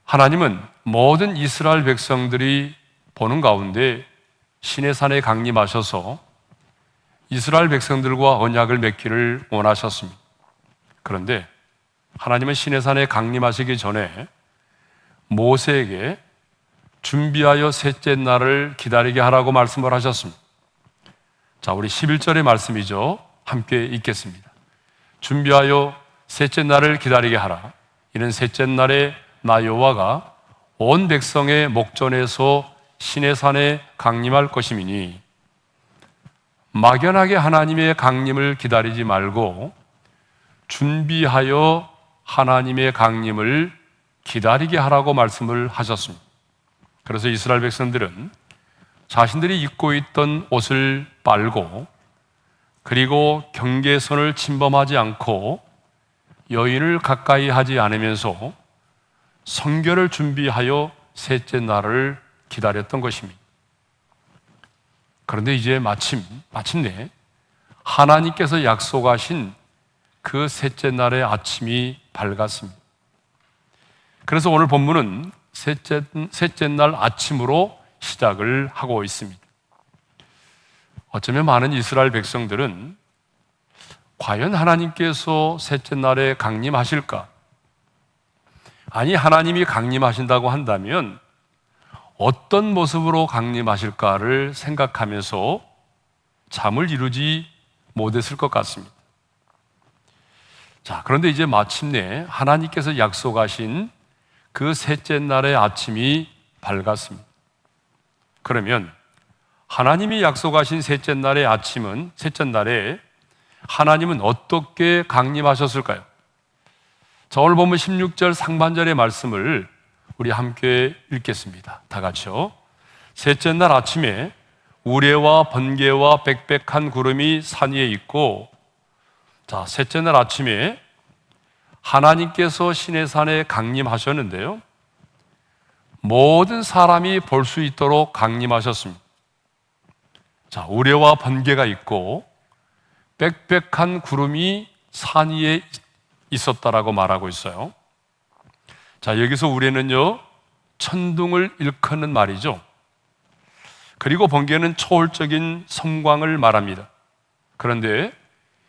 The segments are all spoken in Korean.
하나님은 모든 이스라엘 백성들이 보는 가운데 시내산에 강림하셔서 이스라엘 백성들과 언약을 맺기를 원하셨습니다. 그런데 하나님은 시내산에 강림하시기 전에 모세에게 준비하여 셋째 날을 기다리게 하라고 말씀을 하셨습니다. 자, 우리 11절의 말씀이죠. 함께 읽겠습니다. 준비하여 셋째 날을 기다리게 하라. 이는 셋째 날에 나 여호와가 온 백성의 목전에서 시내산에 강림할 것임이니 막연하게 하나님의 강림을 기다리지 말고 준비하여 하나님의 강림을 기다리게 하라고 말씀을 하셨습니다. 그래서 이스라엘 백성들은 자신들이 입고 있던 옷을 빨고 그리고 경계선을 침범하지 않고 여인을 가까이 하지 않으면서 성결을 준비하여 셋째 날을 기다렸던 것입니다. 그런데 이제 마침내 하나님께서 약속하신 그 셋째 날의 아침이 밝았습니다. 그래서 오늘 본문은 셋째 날 아침으로 시작을 하고 있습니다. 어쩌면 많은 이스라엘 백성들은 과연 하나님께서 셋째 날에 강림하실까? 아니, 하나님이 강림하신다고 한다면 어떤 모습으로 강림하실까를 생각하면서 잠을 이루지 못했을 것 같습니다. 자, 그런데 이제 마침내 하나님께서 약속하신 그 셋째 날의 아침이 밝았습니다. 그러면 하나님이 약속하신 셋째 날의 아침은, 셋째 날에 하나님은 어떻게 강림하셨을까요? 자, 오늘 보면 16절 상반절의 말씀을 우리 함께 읽겠습니다. 다 같이요. 셋째 날 아침에 우레와 번개와 빽빽한 구름이 산 위에 있고, 자, 셋째 날 아침에 하나님께서 시내산에 강림하셨는데요, 모든 사람이 볼 수 있도록 강림하셨습니다. 자, 우레와 번개가 있고 빽빽한 구름이 산 위에 있었다라고 말하고 있어요. 자, 여기서 우레는요, 천둥을 일컫는 말이죠. 그리고 번개는 초월적인 섬광을 말합니다. 그런데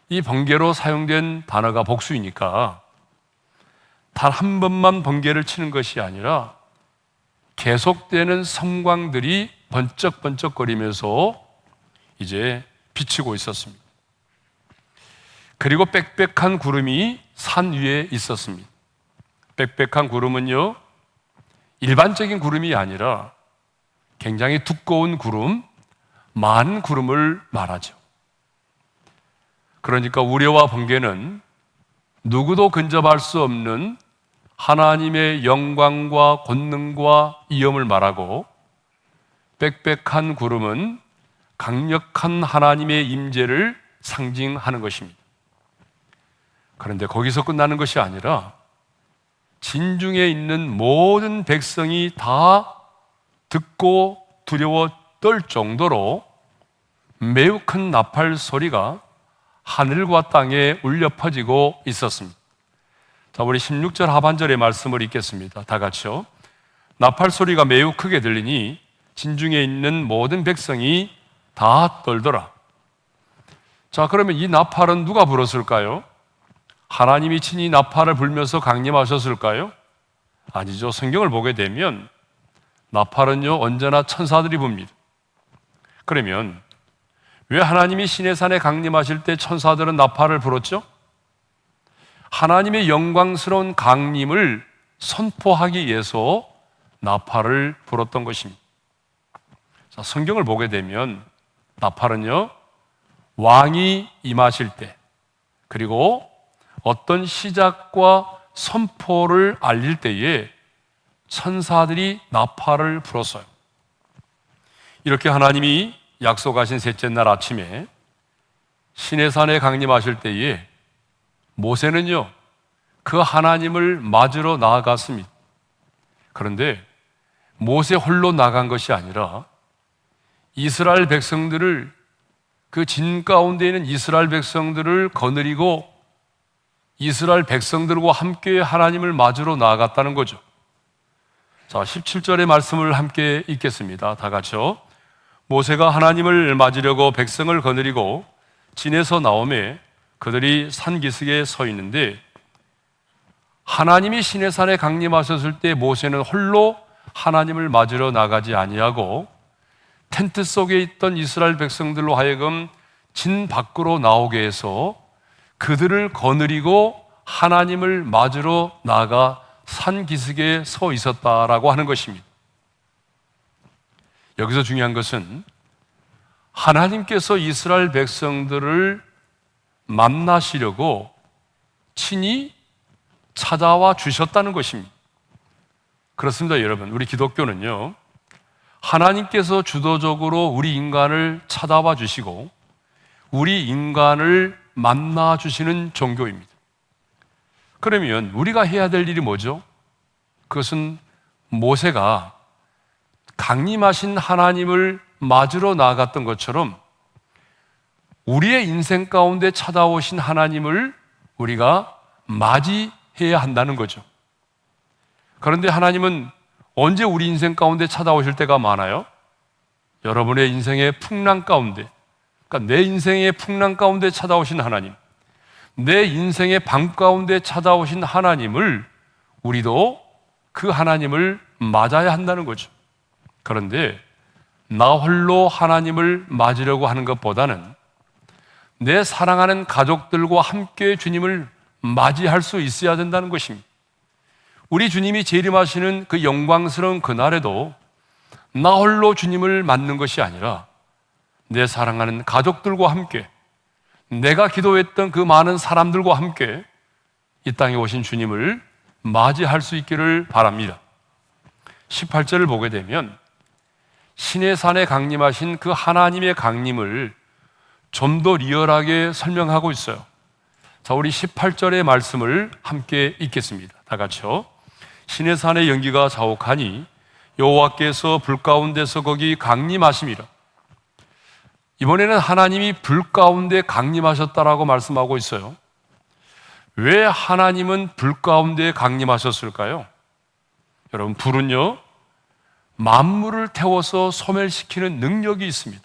이 번개로 사용된 단어가 복수이니까 단 한 번만 번개를 치는 것이 아니라 계속되는 섬광들이 번쩍번쩍거리면서 이제 비치고 있었습니다. 그리고 빽빽한 구름이 산 위에 있었습니다. 빽빽한 구름은요, 일반적인 구름이 아니라 굉장히 두꺼운 구름, 많은 구름을 말하죠. 그러니까 우레와 번개는 누구도 근접할 수 없는 하나님의 영광과 권능과 위엄을 말하고, 빽빽한 구름은 강력한 하나님의 임재를 상징하는 것입니다. 그런데 거기서 끝나는 것이 아니라 진중에 있는 모든 백성이 다 듣고 두려워 떨 정도로 매우 큰 나팔 소리가 하늘과 땅에 울려 퍼지고 있었습니다. 자, 우리 16절 하반절의 말씀을 읽겠습니다. 다 같이요. 나팔 소리가 매우 크게 들리니 진중에 있는 모든 백성이 다 떨더라. 자, 그러면 이 나팔은 누가 불었을까요? 하나님이 친히 나팔을 불면서 강림하셨을까요? 아니죠. 성경을 보게 되면 나팔은요, 언제나 천사들이 붑니다. 그러면 왜 하나님이 시내산에 강림하실 때 천사들은 나팔을 불었죠? 하나님의 영광스러운 강림을 선포하기 위해서 나팔을 불었던 것입니다. 자, 성경을 보게 되면 나팔은요, 왕이 임하실 때, 그리고 어떤 시작과 선포를 알릴 때에 천사들이 나팔을 불었어요. 이렇게 하나님이 약속하신 셋째 날 아침에 시내산에 강림하실 때에 모세는요, 그 하나님을 맞으러 나아갔습니다. 그런데 모세 홀로 나간 것이 아니라 이스라엘 백성들을, 그 진 가운데 있는 이스라엘 백성들을 거느리고 이스라엘 백성들과 함께 하나님을 맞으러 나아갔다는 거죠. 자, 17절의 말씀을 함께 읽겠습니다. 다 같이요. 모세가 하나님을 맞으려고 백성을 거느리고 진에서 나오매 그들이 산 기슭에 서 있는데 하나님이 시내산에 강림하셨을 때 모세는 홀로 하나님을 맞으러 나가지 아니하고 텐트 속에 있던 이스라엘 백성들로 하여금 진 밖으로 나오게 해서 그들을 거느리고 하나님을 맞으러 나가 산 기슭에 서 있었다라고 하는 것입니다. 여기서 중요한 것은 하나님께서 이스라엘 백성들을 만나시려고 친히 찾아와 주셨다는 것입니다. 그렇습니다, 여러분. 우리 기독교는요, 하나님께서 주도적으로 우리 인간을 찾아와 주시고 우리 인간을 만나 주시는 종교입니다. 그러면 우리가 해야 될 일이 뭐죠? 그것은 모세가 강림하신 하나님을 맞으러 나아갔던 것처럼 우리의 인생 가운데 찾아오신 하나님을 우리가 맞이해야 한다는 거죠. 그런데 하나님은 언제 우리 인생 가운데 찾아오실 때가 많아요? 여러분의 인생의 풍랑 가운데, 그러니까 내 인생의 풍랑 가운데 찾아오신 하나님, 내 인생의 밤 가운데 찾아오신 하나님을 우리도 그 하나님을 맞아야 한다는 거죠. 그런데 나 홀로 하나님을 맞으려고 하는 것보다는 내 사랑하는 가족들과 함께 주님을 맞이할 수 있어야 된다는 것입니다. 우리 주님이 재림하시는 그 영광스러운 그날에도 나 홀로 주님을 맞는 것이 아니라 내 사랑하는 가족들과 함께, 내가 기도했던 그 많은 사람들과 함께 이 땅에 오신 주님을 맞이할 수 있기를 바랍니다. 18절을 보게 되면 시내산에 강림하신 그 하나님의 강림을 좀 더 리얼하게 설명하고 있어요. 자, 우리 18절의 말씀을 함께 읽겠습니다. 다 같이요. 시내산의 연기가 자욱하니 여호와께서 불 가운데서 거기 강림하심이라. 이번에는 하나님이 불 가운데 강림하셨다라고 말씀하고 있어요. 왜 하나님은 불 가운데 강림하셨을까요? 여러분, 불은요, 만물을 태워서 소멸시키는 능력이 있습니다.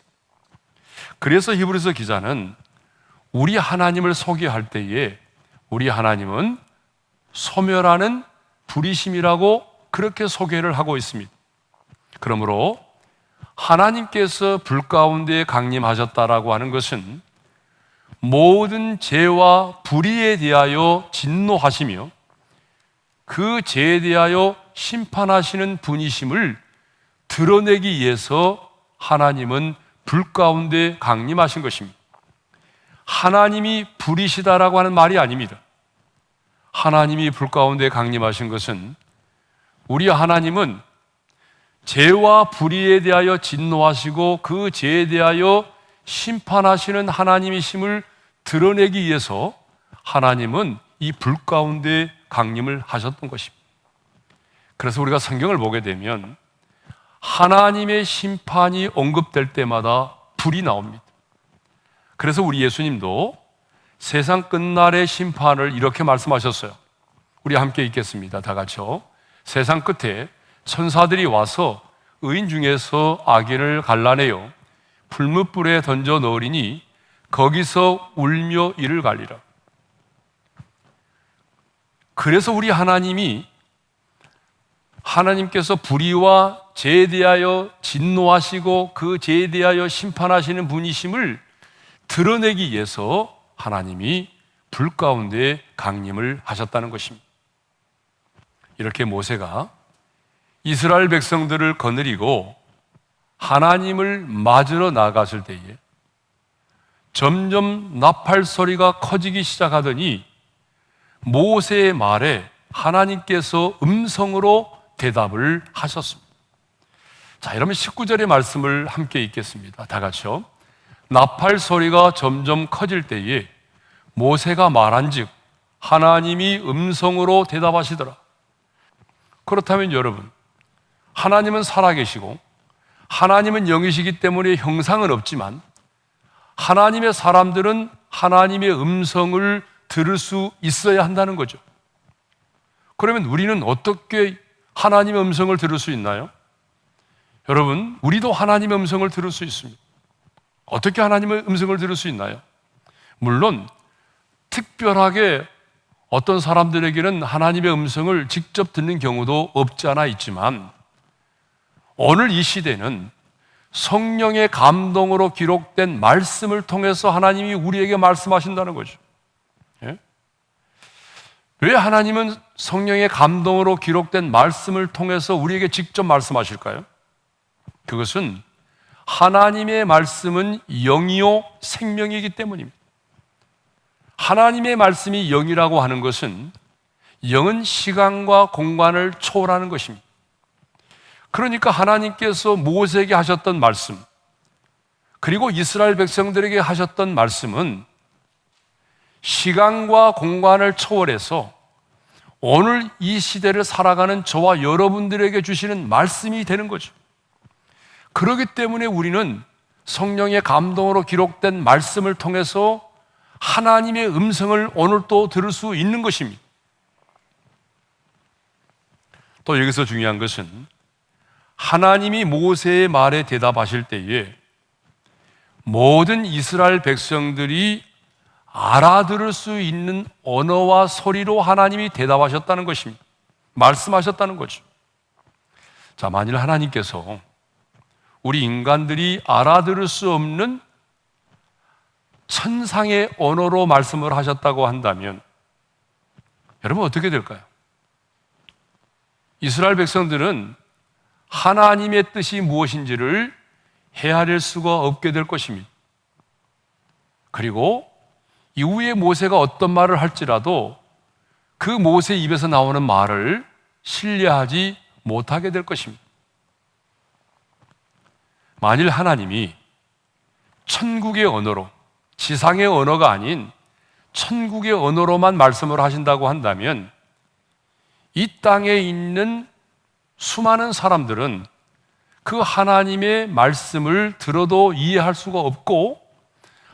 그래서 히브리서 기자는 우리 하나님을 소개할 때에 우리 하나님은 소멸하는 불이심이라고 그렇게 소개를 하고 있습니다. 그러므로 하나님께서 불 가운데 강림하셨다라고 하는 것은 모든 죄와 불의에 대하여 진노하시며 그 죄에 대하여 심판하시는 분이심을 드러내기 위해서 하나님은 불 가운데 강림하신 것입니다. 하나님이 불이시다라고 하는 말이 아닙니다. 하나님이 불 가운데 강림하신 것은 우리 하나님은 죄와 불의에 대하여 진노하시고 그 죄에 대하여 심판하시는 하나님이심을 드러내기 위해서 하나님은 이 불 가운데 강림을 하셨던 것입니다. 그래서 우리가 성경을 보게 되면 하나님의 심판이 언급될 때마다 불이 나옵니다. 그래서 우리 예수님도 세상 끝날의 심판을 이렇게 말씀하셨어요. 우리 함께 읽겠습니다. 다 같이요. 세상 끝에 천사들이 와서 의인 중에서 악인을 갈라내어 불뭇불에 던져 넣으리니 거기서 울며 이를 갈리라. 그래서 우리 하나님께서 불의와 죄에 대하여 진노하시고 그 죄에 대하여 심판하시는 분이심을 드러내기 위해서 하나님이 불 가운데 강림을 하셨다는 것입니다. 이렇게 모세가 이스라엘 백성들을 거느리고 하나님을 맞으러 나갔을 때에 점점 나팔 소리가 커지기 시작하더니 모세의 말에 하나님께서 음성으로 대답을 하셨습니다. 자, 이러면 19절의 말씀을 함께 읽겠습니다. 다 같이요. 나팔 소리가 점점 커질 때에 모세가 말한즉 하나님이 음성으로 대답하시더라. 그렇다면 여러분, 하나님은 살아계시고 하나님은 영이시기 때문에 형상은 없지만 하나님의 사람들은 하나님의 음성을 들을 수 있어야 한다는 거죠. 그러면 우리는 어떻게 하나님의 음성을 들을 수 있나요? 여러분, 우리도 하나님의 음성을 들을 수 있습니다. 어떻게 하나님의 음성을 들을 수 있나요? 물론 특별하게 어떤 사람들에게는 하나님의 음성을 직접 듣는 경우도 없지 않아 있지만, 오늘 이 시대는 성령의 감동으로 기록된 말씀을 통해서 하나님이 우리에게 말씀하신다는 거죠. 예? 왜 하나님은 성령의 감동으로 기록된 말씀을 통해서 우리에게 직접 말씀하실까요? 그것은 하나님의 말씀은 영이요 생명이기 때문입니다. 하나님의 말씀이 영이라고 하는 것은, 영은 시간과 공간을 초월하는 것입니다. 그러니까 하나님께서 모세에게 하셨던 말씀, 그리고 이스라엘 백성들에게 하셨던 말씀은 시간과 공간을 초월해서 오늘 이 시대를 살아가는 저와 여러분들에게 주시는 말씀이 되는 거죠. 그렇기 때문에 우리는 성령의 감동으로 기록된 말씀을 통해서 하나님의 음성을 오늘 또 들을 수 있는 것입니다. 또 여기서 중요한 것은, 하나님이 모세의 말에 대답하실 때에 모든 이스라엘 백성들이 알아들을 수 있는 언어와 소리로 하나님이 대답하셨다는 것입니다. 말씀하셨다는 거죠. 자, 만일 하나님께서 우리 인간들이 알아들을 수 없는 천상의 언어로 말씀을 하셨다고 한다면 여러분 어떻게 될까요? 이스라엘 백성들은 하나님의 뜻이 무엇인지를 헤아릴 수가 없게 될 것입니다. 그리고 이후에 모세가 어떤 말을 할지라도 그 모세 입에서 나오는 말을 신뢰하지 못하게 될 것입니다. 만일 하나님이 천국의 언어로, 지상의 언어가 아닌 천국의 언어로만 말씀을 하신다고 한다면 이 땅에 있는 수많은 사람들은 그 하나님의 말씀을 들어도 이해할 수가 없고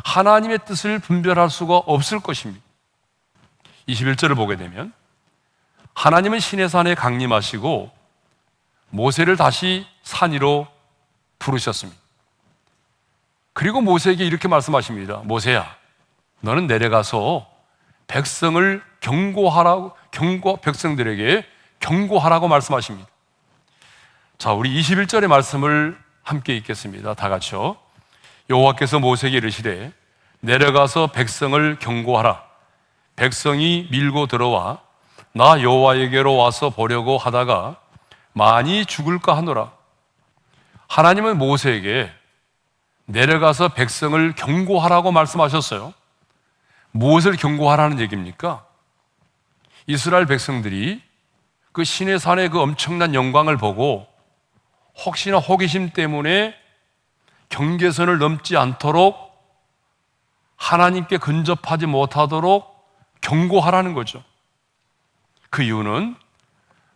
하나님의 뜻을 분별할 수가 없을 것입니다. 21절을 보게 되면 하나님은 시내산에 강림하시고 모세를 다시 산 위로 부르셨습니다. 그리고 모세에게 이렇게 말씀하십니다. 모세야, 너는 내려가서 백성을 백성들에게 경고하라고 말씀하십니다. 자, 우리 21절의 말씀을 함께 읽겠습니다. 다 같이요. 여호와께서 모세에게 이르시되 내려가서 백성을 경고하라. 백성이 밀고 들어와 나 여호와에게로 와서 보려고 하다가 많이 죽을까 하노라. 하나님은 모세에게 내려가서 백성을 경고하라고 말씀하셨어요. 무엇을 경고하라는 얘기입니까? 이스라엘 백성들이 그 시내산의 그 엄청난 영광을 보고 혹시나 호기심 때문에 경계선을 넘지 않도록 하나님께 근접하지 못하도록 경고하라는 거죠. 그 이유는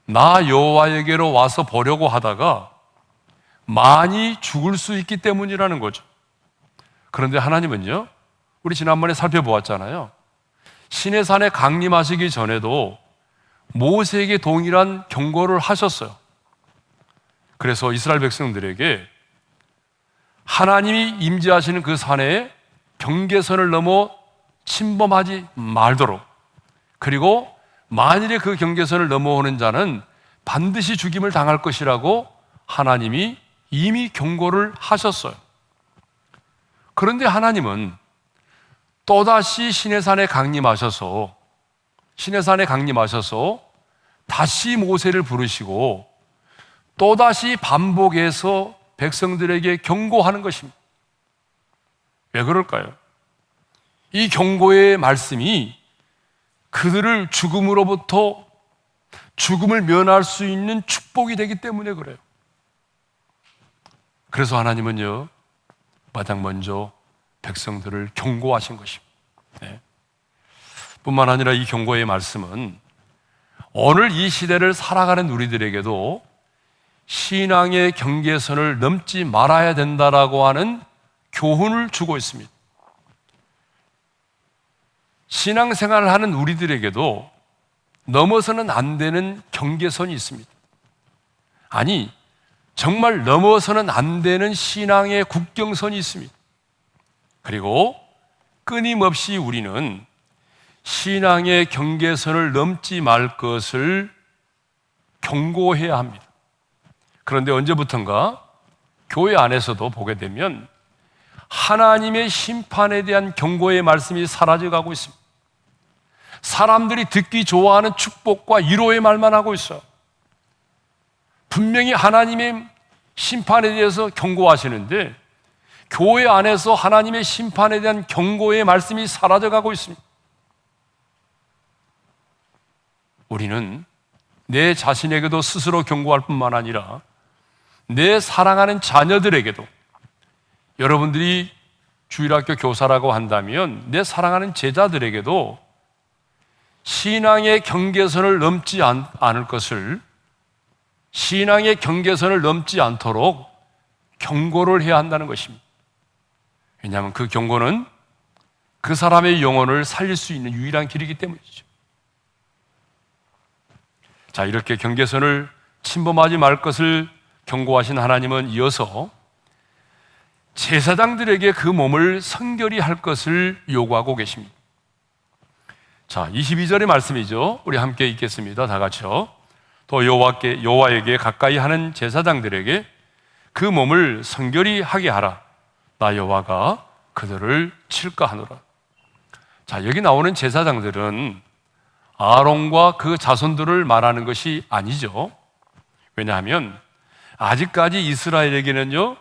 나 여호와에게로 와서 보려고 하다가 많이 죽을 수 있기 때문이라는 거죠. 그런데 하나님은요, 우리 지난번에 살펴보았잖아요. 시내산에 강림하시기 전에도 모세에게 동일한 경고를 하셨어요. 그래서 이스라엘 백성들에게 하나님이 임재하시는 그 산에 경계선을 넘어 침범하지 말도록, 그리고 만일에 그 경계선을 넘어오는 자는 반드시 죽임을 당할 것이라고 하나님이 이미 경고를 하셨어요. 그런데 하나님은 또다시 시내산에 강림하셔서 다시 모세를 부르시고 또다시 반복해서 백성들에게 경고하는 것입니다. 왜 그럴까요? 이 경고의 말씀이 그들을 죽음으로부터 죽음을 면할 수 있는 축복이 되기 때문에 그래요. 그래서 하나님은요, 가장 먼저 백성들을 경고하신 것입니다. 네. 뿐만 아니라 이 경고의 말씀은 오늘 이 시대를 살아가는 우리들에게도 신앙의 경계선을 넘지 말아야 된다라고 하는 교훈을 주고 있습니다. 신앙생활을 하는 우리들에게도 넘어서는 안 되는 경계선이 있습니다. 아니, 정말 넘어서는 안 되는 신앙의 국경선이 있습니다. 그리고 끊임없이 우리는 신앙의 경계선을 넘지 말 것을 경고해야 합니다. 그런데 언제부턴가 교회 안에서도 보게 되면 하나님의 심판에 대한 경고의 말씀이 사라져가고 있습니다. 사람들이 듣기 좋아하는 축복과 위로의 말만 하고 있어요. 분명히 하나님의 심판에 대해서 경고하시는데 교회 안에서 하나님의 심판에 대한 경고의 말씀이 사라져가고 있습니다. 우리는 내 자신에게도 스스로 경고할 뿐만 아니라 내 사랑하는 자녀들에게도, 여러분들이 주일학교 교사라고 한다면 내 사랑하는 제자들에게도 신앙의 경계선을 넘지 않을 것을, 신앙의 경계선을 넘지 않도록 경고를 해야 한다는 것입니다. 왜냐하면 그 경고는 그 사람의 영혼을 살릴 수 있는 유일한 길이기 때문이죠. 자, 이렇게 경계선을 침범하지 말 것을 경고하신 하나님은 이어서 제사장들에게 그 몸을 성결히 할 것을 요구하고 계십니다. 자, 22절의 말씀이죠. 우리 함께 읽겠습니다. 다 같이요. 또 여호와에게 가까이 하는 제사장들에게 그 몸을 성결히 하게 하라. 나 여호와가 그들을 칠까 하노라. 자, 여기 나오는 제사장들은 아론과 그 자손들을 말하는 것이 아니죠. 왜냐하면 아직까지 이스라엘에게는요,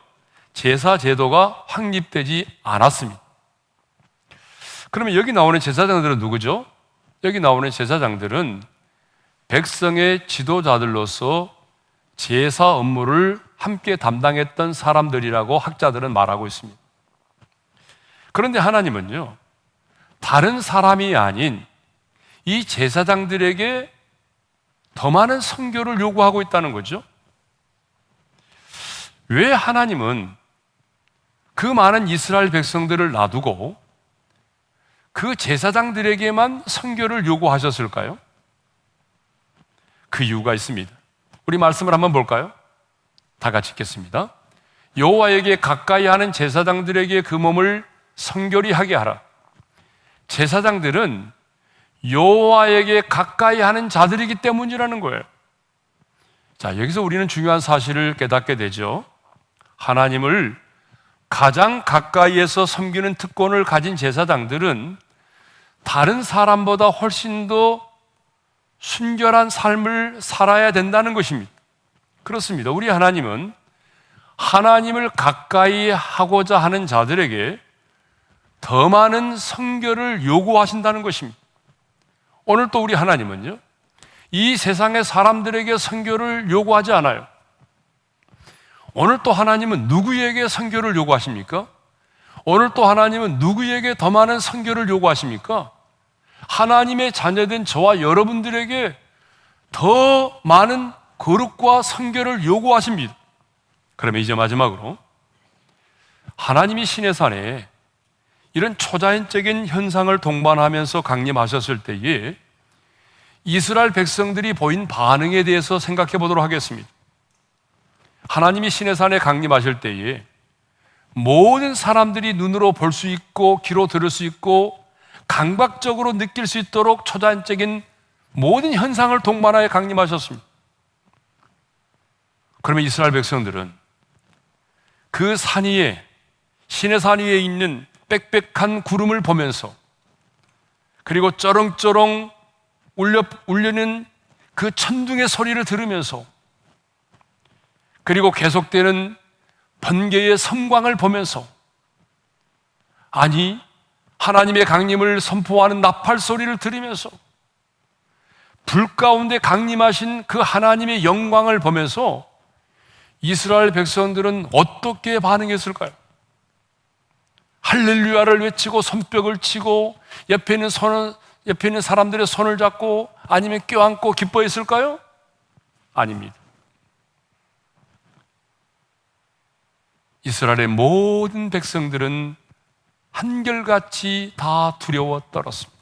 제사 제도가 확립되지 않았습니다. 그러면 여기 나오는 제사장들은 누구죠? 여기 나오는 제사장들은 백성의 지도자들로서 제사 업무를 함께 담당했던 사람들이라고 학자들은 말하고 있습니다. 그런데 하나님은요, 다른 사람이 아닌 이 제사장들에게 더 많은 성결을 요구하고 있다는 거죠. 왜 하나님은 그 많은 이스라엘 백성들을 놔두고 그 제사장들에게만 성결을 요구하셨을까요? 그 이유가 있습니다. 우리 말씀을 한번 볼까요? 다 같이 읽겠습니다. 여호와에게 가까이 하는 제사장들에게 그 몸을 성결히 하게 하라. 제사장들은 여호와에게 가까이 하는 자들이기 때문이라는 거예요. 자, 여기서 우리는 중요한 사실을 깨닫게 되죠. 하나님을 가장 가까이에서 섬기는 특권을 가진 제사장들은 다른 사람보다 훨씬 더 순결한 삶을 살아야 된다는 것입니다. 그렇습니다. 우리 하나님은 하나님을 가까이 하고자 하는 자들에게 더 많은 성결을 요구하신다는 것입니다. 오늘 또 우리 하나님은요, 이 세상의 사람들에게 성결을 요구하지 않아요. 오늘 또 하나님은 누구에게 성결을 요구하십니까? 오늘 또 하나님은 누구에게 더 많은 성결을 요구하십니까? 하나님의 자녀된 저와 여러분들에게 더 많은 거룩과 성결을 요구하십니다. 그러면 이제 마지막으로 하나님이 시내산에 이런 초자연적인 현상을 동반하면서 강림하셨을 때에 이스라엘 백성들이 보인 반응에 대해서 생각해 보도록 하겠습니다. 하나님이 시내산에 강림하실 때에 모든 사람들이 눈으로 볼 수 있고 귀로 들을 수 있고 감각적으로 느낄 수 있도록 초자연적인 모든 현상을 동반하여 강림하셨습니다. 그러면 이스라엘 백성들은 그 산 위에, 시내산 위에 있는 빽빽한 구름을 보면서, 그리고 쩌렁쩌렁 울리는 그 천둥의 소리를 들으면서, 그리고 계속되는 번개의 섬광을 보면서, 아니 하나님의 강림을 선포하는 나팔 소리를 들으면서, 불 가운데 강림하신 그 하나님의 영광을 보면서 이스라엘 백성들은 어떻게 반응했을까요? 할렐루야를 외치고 손뼉을 치고 옆에 있는 사람들의 손을 잡고 아니면 껴안고 기뻐했을까요? 아닙니다. 이스라엘의 모든 백성들은 한결같이 다 두려워 떨었습니다.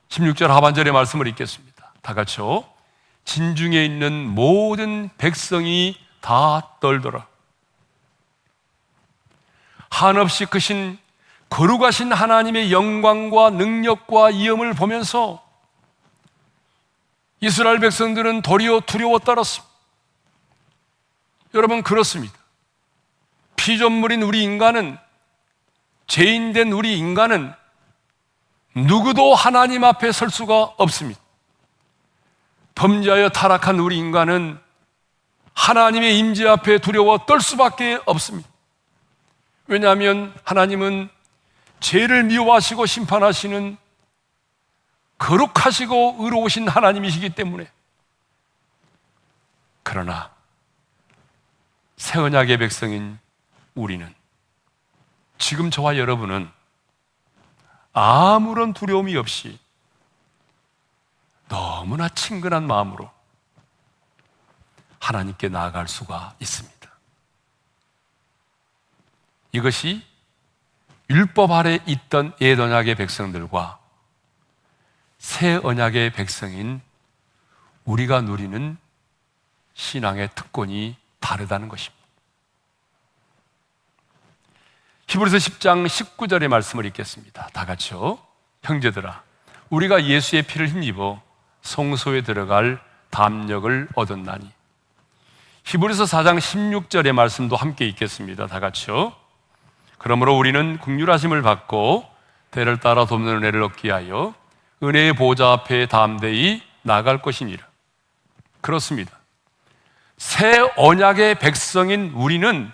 16절 하반절의 말씀을 읽겠습니다. 다 같이요. 진중에 있는 모든 백성이 다 떨더라. 한없이 크신 거룩하신 하나님의 영광과 능력과 위엄을 보면서 이스라엘 백성들은 도리어 두려워 떨었습니다. 여러분, 그렇습니다. 피조물인 우리 인간은, 죄인된 우리 인간은 누구도 하나님 앞에 설 수가 없습니다. 범죄하여 타락한 우리 인간은 하나님의 임재 앞에 두려워 떨 수밖에 없습니다. 왜냐하면 하나님은 죄를 미워하시고 심판하시는 거룩하시고 의로우신 하나님이시기 때문에. 그러나 새 언약의 백성인 우리는, 지금 저와 여러분은 아무런 두려움이 없이 너무나 친근한 마음으로 하나님께 나아갈 수가 있습니다. 이것이 율법 아래 있던 옛 언약의 백성들과 새 언약의 백성인 우리가 누리는 신앙의 특권이 다르다는 것입니다. 히브리서 10장 19절의 말씀을 읽겠습니다. 다 같이요. 형제들아, 우리가 예수의 피를 힘입어 성소에 들어갈 담력을 얻었나니. 히브리서 4장 16절의 말씀도 함께 읽겠습니다. 다 같이요. 그러므로 우리는 긍휼하심을 받고 대를 따라 돕는 은혜를 얻기 위하여 은혜의 보좌 앞에 담대히 나아갈 것이니라. 그렇습니다. 새 언약의 백성인 우리는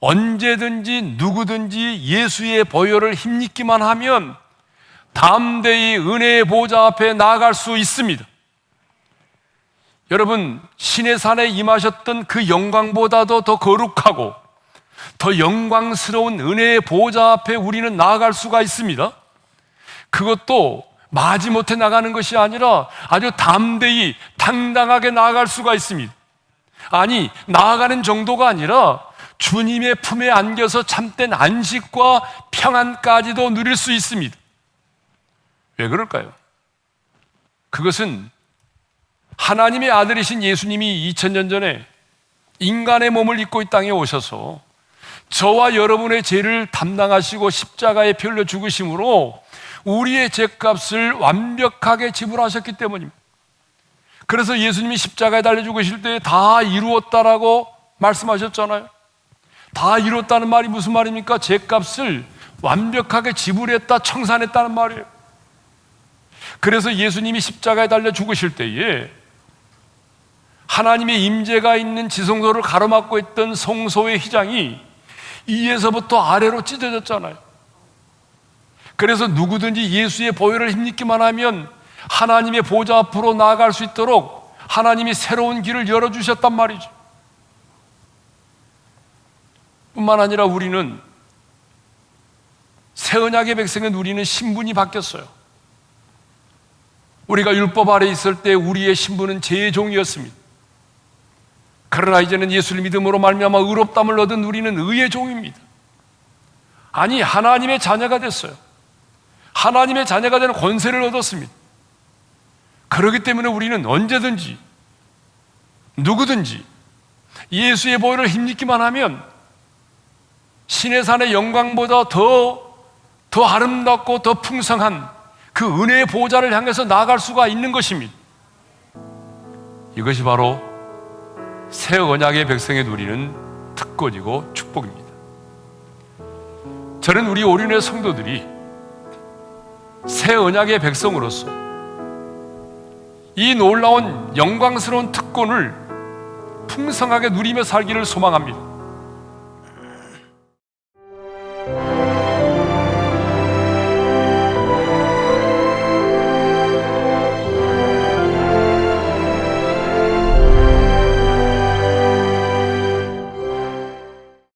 언제든지 누구든지 예수의 보혈을 힘입기만 하면 담대히 은혜의 보좌 앞에 나아갈 수 있습니다. 여러분, 신의 산에 임하셨던 그 영광보다도 더 거룩하고 더 영광스러운 은혜의 보좌 앞에 우리는 나아갈 수가 있습니다. 그것도 마지못해 나가는 것이 아니라 아주 담대히 당당하게 나아갈 수가 있습니다. 아니, 나아가는 정도가 아니라 주님의 품에 안겨서 참된 안식과 평안까지도 누릴 수 있습니다. 왜 그럴까요? 그것은 하나님의 아들이신 예수님이 2000년 전에 인간의 몸을 입고 이 땅에 오셔서 저와 여러분의 죄를 담당하시고 십자가에 피흘려 죽으심으로 우리의 죄값을 완벽하게 지불하셨기 때문입니다. 그래서 예수님이 십자가에 달려 죽으실 때 다 이루었다라고 말씀하셨잖아요. 다 이뤘다는 말이 무슨 말입니까? 죄값을 완벽하게 지불했다, 청산했다는 말이에요. 그래서 예수님이 십자가에 달려 죽으실 때에 하나님의 임재가 있는 지성소를 가로막고 있던 성소의 휘장이 위에서부터 아래로 찢어졌잖아요. 그래서 누구든지 예수의 보혈을 힘입기만 하면 하나님의 보좌 앞으로 나아갈 수 있도록 하나님이 새로운 길을 열어주셨단 말이죠. 뿐만 아니라 우리는, 새 언약의 백성인 우리는 신분이 바뀌었어요. 우리가 율법 아래 있을 때 우리의 신분은 죄의 종이었습니다. 그러나 이제는 예수를 믿음으로 말미암아 의롭다함을 얻은 우리는 의의 종입니다. 아니, 하나님의 자녀가 됐어요. 하나님의 자녀가 되는 권세를 얻었습니다. 그렇기 때문에 우리는 언제든지 누구든지 예수의 보혈을 힘입기만 하면 신의 산의 영광보다 더 아름답고 더 풍성한 그 은혜의 보좌를 향해서 나아갈 수가 있는 것입니다. 이것이 바로 새 언약의 백성에 누리는 특권이고 축복입니다. 저는 우리 오륜의 성도들이 새 언약의 백성으로서 이 놀라운 영광스러운 특권을 풍성하게 누리며 살기를 소망합니다.